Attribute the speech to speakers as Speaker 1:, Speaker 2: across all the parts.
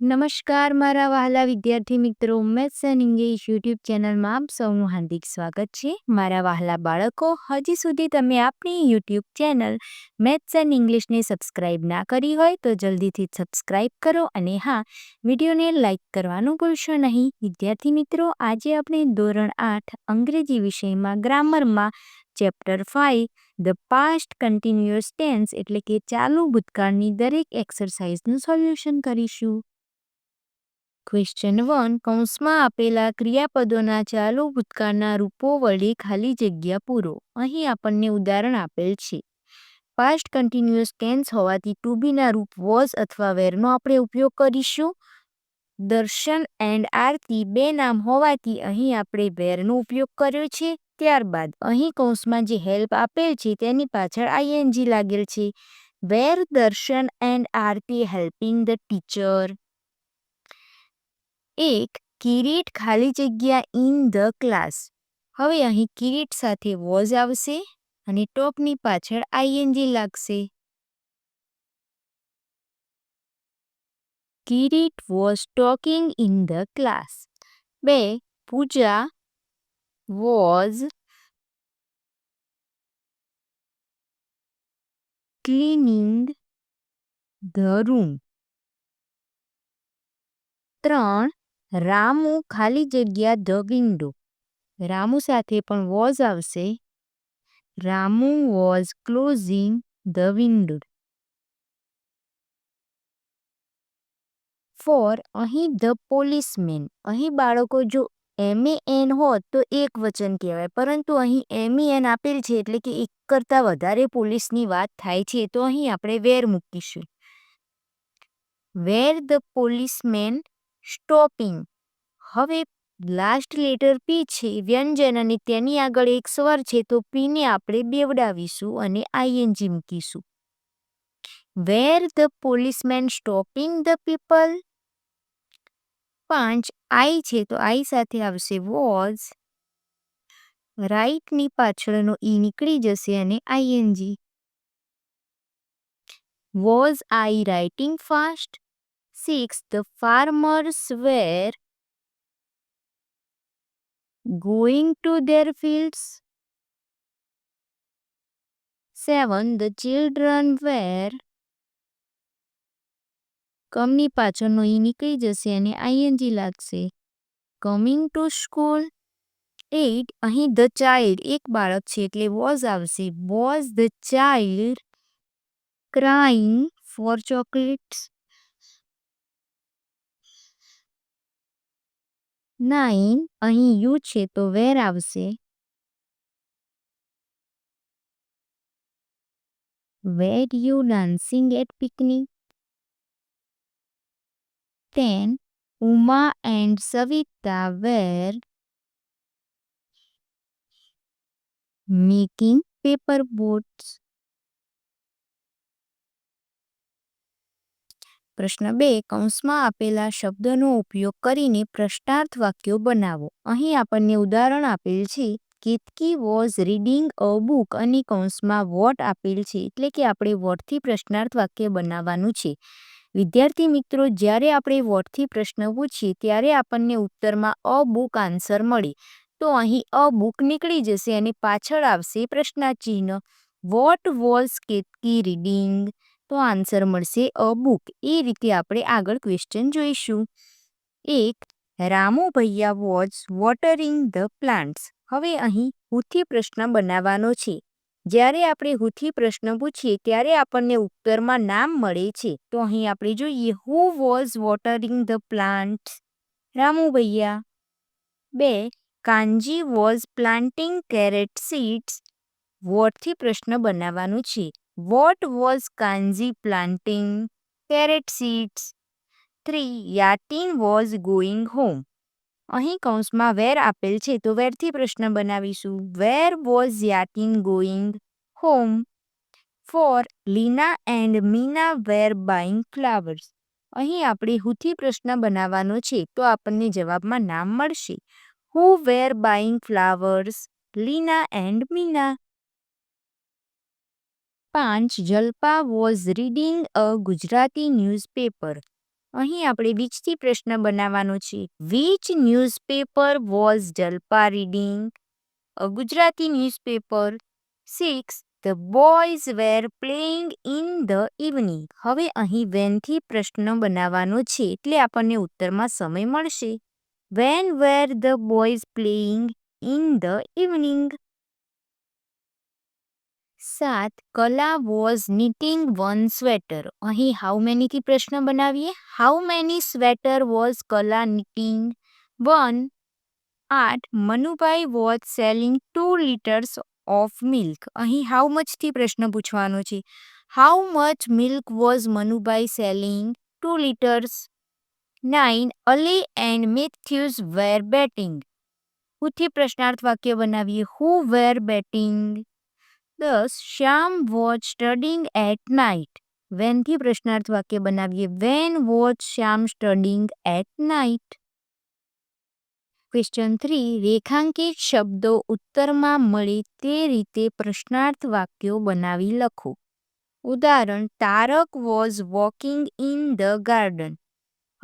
Speaker 1: નમસ્કાર મારા વહાલા વિદ્યાર્થી મિત્રો, મેથ્સ એન્ડ ઇંગ્લિશ યુટ્યુબ ચેનલમાં આપ સૌનું હાર્દિક સ્વાગત છે. મારા વહાલા બાળકો, હજી સુધી તમે આપણી યુટ્યુબ ચેનલ મેથ્સ એન્ડ ઇંગ્લિશને સબસ્ક્રાઇબ ના કરી હોય તો જલ્દીથી સબસ્ક્રાઇબ કરો અને હા, વિડીયોને લાઇક કરવાનું ભૂલશો નહીં. વિદ્યાર્થી મિત્રો, આજે આપણે ધોરણ 8 અંગ્રેજી વિષયમાં ગ્રામરમાં chapter 5 the past continuous tense એટલે કે ચાલુ ભૂતકાળની દરેક એક્સરસાઇઝનું સોલ્યુશન કરીશું. ક્વેશ્ચન 1 કૌંસમાં આપેલા ક્રિયાપદોના ચાલુ ભૂતકાળના રૂપો વડે ખાલી જગ્યા પૂરો. અહીં આપણને ઉદાહરણ આપેલ છે. પાસ્ટ કન્ટિન્યુઅસ ટેન્સ હોવાથી ટુ બીના રૂપ વોઝ અથવા વેરનો આપણે ઉપયોગ કરીશું. દર્શન એન્ડ આરતી બે નામ હોવાથી અહીં આપણે વેરનો ઉપયોગ કર્યો છે. ત્યારબાદ અહીં કૌંસમાં જે હેલ્પ આપેલ છે તેની પાછળ આઈએનજી લાગેલ છે. વેર દર્શન and Aarti helping the teacher. 1 Kirit ખાલી જગ્યા ઇન ધ ક્લાસ. હવે અહીં કિરીટ સાથે વોઝ આવશે અને ટોપની પાછળ આઈએનજી લાગશે. Kirit was talking in the class. 2 Pooja was cleaning the room. 3 Ramu ખાલી જગ્યા ધ વિન્ડો. રામુ સાથે પણ વોઝ આવશે. Ramu was closing the window. 4 અહીં ધ પોલીસમેન. અહીં બાળકો જો MEN હોત તો એક વચન કહેવાય, પરંતુ અહીં MEN આપેલ છે એટલે કે એક કરતાં વધારે પોલીસની વાત થાય છે, તો અહીં આપણે વેર મૂકીશું. Were the policeman stopping. હવે લાસ્ટ લેટર પી છે વ્યંજન અને તેની આગળ એક સ્વર છે, તો પીને આપણે બેવડાવીશું અને આઈએનજી મૂકીશું. Were the policeman stopping the people. 5 I છે તો આઈ સાથે આવશે વોઝ. રાઇટની પાછળનો ઈ નીકળી જશે અને ING. Was I writing fast. 6 the farmers were going to their fields. 7 the children were. કમની પાછળનો ઈ નીકળી જશે અને આઈએનજી લાગશે. Coming to school. 8 અહીં ધ ચાઇલ્ડ એક બાળક છે એટલે વોઝ આવશે. Was the child crying for chocolates. 9 અહીં યુ છે તો વેર આવશે. Were you dancing at picnic. 10 Uma and Savita were making paper boats. પ્રશ્ન 2 કૌંસમાં આપેલા શબ્દનો ઉપયોગ કરીને પ્રશ્નાર્થ વાક્યો બનાવો. અહીં આપણને ઉદાહરણ આપેલ છે. Ketaki was reading a book અને કૌંસમાં વોટ આપેલ છે એટલે કે આપણે વોટથી પ્રશ્નાર્થ વાક્ય બનાવવાનું છે. વિદ્યાર્થી મિત્રો, જ્યારે આપણે વોટથી પ્રશ્ન પૂછીએ ત્યારે આપણને ઉત્તરમાં અ બુક આન્સર મળે, તો અહીં અ બુક નીકળી જશે અને પાછળ આવશે પ્રશ્નાર્થ ચિહ્ન. What was Ketaki reading? તો આન્સર મળશે અ બુક. એ રીતે આપણે આગળ ક્વેશ્ચન જોઈશું. 1 રામુ ભૈયા વોઝ વોટરિંગ ધ પ્લાન્ટ્સ. હવે અહીં હુથી પ્રશ્ન બનાવવાનો છે. જ્યારે આપણે હુથી પ્રશ્ન પૂછીએ ત્યારે આપણને ઉત્તરમાં નામ મળે છે, તો અહીં આપણે જોઈએ who was watering the plants? Ramu ભૈયા. 2 Kanji was planting carrot seeds. વોટથી પ્રશ્ન બનાવવાનું છે. What was Kanji planting carrot seeds? 3 Yatin was going home. અહીં કૌંસમાં વેર આપેલ છે તો વેરથી પ્રશ્ન બનાવીશું. Where was Yatin going home? 4 Leena and Meena were buying flowers. અહીં આપણે હુથી પ્રશ્ન બનાવવાનો છે તો આપણને જવાબમાં નામ મળશે. Who were buying flowers? Leena and Meena. 5 Jalpa was reading a Gujarati newspaper. અહીં આપણે whichથી પ્રશ્ન બનાવવાનો છે. Which newspaper was Jalpa reading? A Gujarati newspaper. 6. The boys were playing in the evening. હવે અહીં whenથી પ્રશ્ન બનાવવાનો છે એટલે આપણને ઉત્તરમાં સમય મળશે. When were the boys playing in the evening? 7. કલા was knitting one sweater. અહીં how many થી પ્રશ્ન બનાવીએ. How many sweater was કલા knitting? 1. 8. Manubhai was selling 2 liters of milk. અહીં how much થી પ્રશ્ન પૂછવાનો છે. How much milk was Manubhai selling? 2 liters. 9. Ali and Matthews were betting. ઉથી પ્રશ્નાર્થ વાક્ય બનાવીએ. Who were betting? 10. Shyam was studying at night. Whenથી પ્રશ્નાર્થ વાક્ય બનાવીએ. When was Shyam studying at night? Question 3. રેખાંકિત શબ્દો ઉત્તરમાં મળે તે રીતે પ્રશ્નાર્થ વાક્યો બનાવી લખો. ઉદાહરણ Tarak was walking in the garden.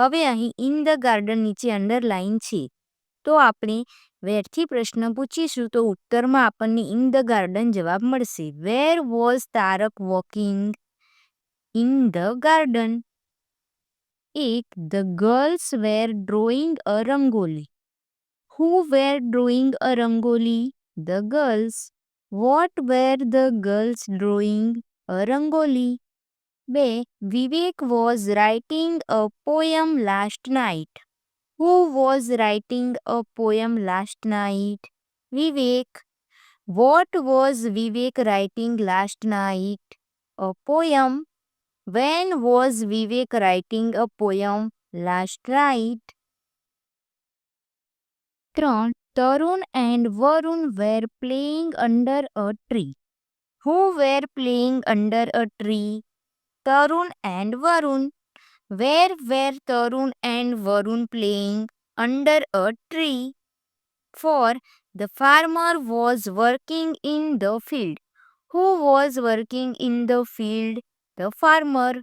Speaker 1: હવે અહીં in the garden નીચે અંડરલાઇન છે તો આપણે વેરથી પ્રશ્ન પૂછીશું તો ઉત્તરમાં આપણને in the garden જવાબ મળશે. Where was Tarak walking? In the garden. 1. The girls were drawing a rangoli. Who were drawing a rangoli? The girls. What were the girls drawing? A rangoli. 2. Vivek was writing a poem last night. Who was writing a poem last night? Vivek. What was Vivek writing last night? A poem. When was Vivek writing a poem last night? 3. Tarun and Varun were playing under a tree. Who were playing under a tree? Tarun and Varun. Where were Tarun and Varun playing? Under a tree. 4. The farmer was working in the field. Who was working in the field? The farmer.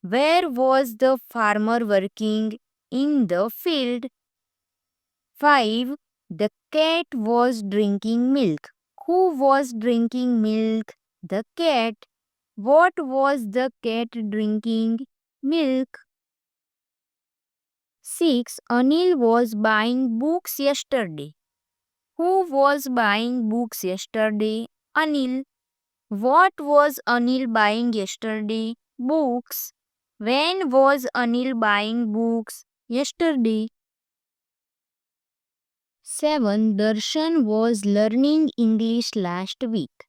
Speaker 1: Where was the farmer working? In the field. 5. The cat was drinking milk. Who was drinking milk? The cat. What was the cat drinking? Milk. 6. Anil was buying books yesterday. Who was buying books yesterday? Anil. What was Anil buying yesterday? Books. When was Anil buying books? Yesterday. 7. Darshan was learning English last week.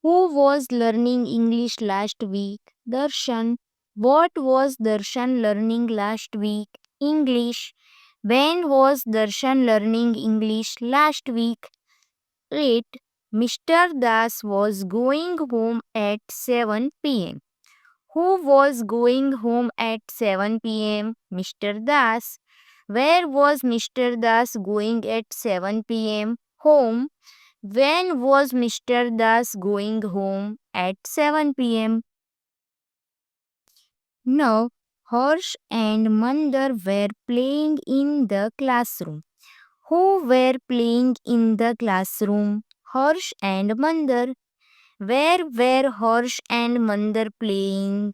Speaker 1: Who was learning English last week? Darshan. What was Darshan learning last week? English. When was Darshan learning English last week? 8. Mr. Das was going home at 7 p.m. Who was going home at 7 p.m.? Mr. Das. Where was Mr. Das going at 7 p.m.? Home. When was Mr. Das going home at 7 p.m.? Now, Harsh and Mandar were playing in the classroom. Who were playing in the classroom? Harsh and Mandar. Where were Harsh and Mandar playing?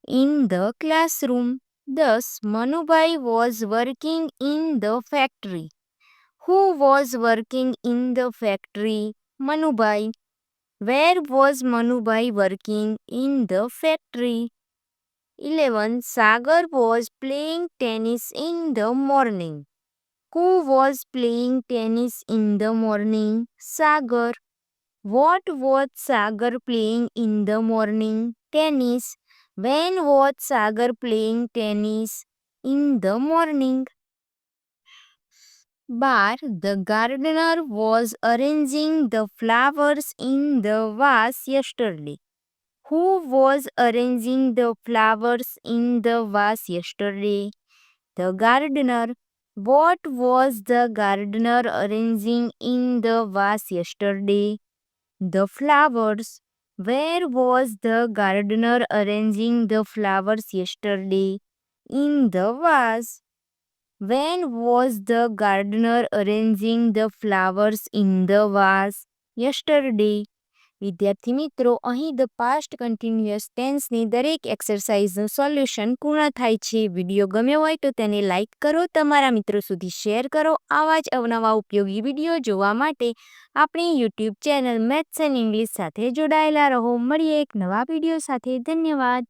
Speaker 1: In the classroom. Thus, Manubhai was working in the factory. Who was working in the factory? Manubhai. Where was Manubhai working in the factory? 11. Sagar was playing tennis in the morning. Who was playing tennis in the morning? Sagar. What was Sagar playing in the morning? Tennis. When was Sagar playing tennis? In the morning. 12. The gardener was arranging the flowers in the vase yesterday. Who was arranging the flowers in the vase yesterday? The gardener. What was the gardener arranging in the vase yesterday? The flowers. Where was the gardener arranging the flowers yesterday? in the vase? When was the gardener arranging the flowers in the vase? Yesterday. વિદ્યાર્થી મિત્રો, અહીં the past continuous ટેન્સની દરેક એક્સરસાઇઝનું solution પૂર્ણ થાય છે. Video ગમ્યો હોય તો તેને લાઇક કરો, તમારા મિત્રો સુધી શેર કરો. આવા જ અવનવા ઉપયોગી વિડીયો જોવા માટે આપણી YouTube channel maths and English સાથે જોડાયેલા રહો. મળીએ એક નવા વિડીયો સાથે. ધન્યવાદ.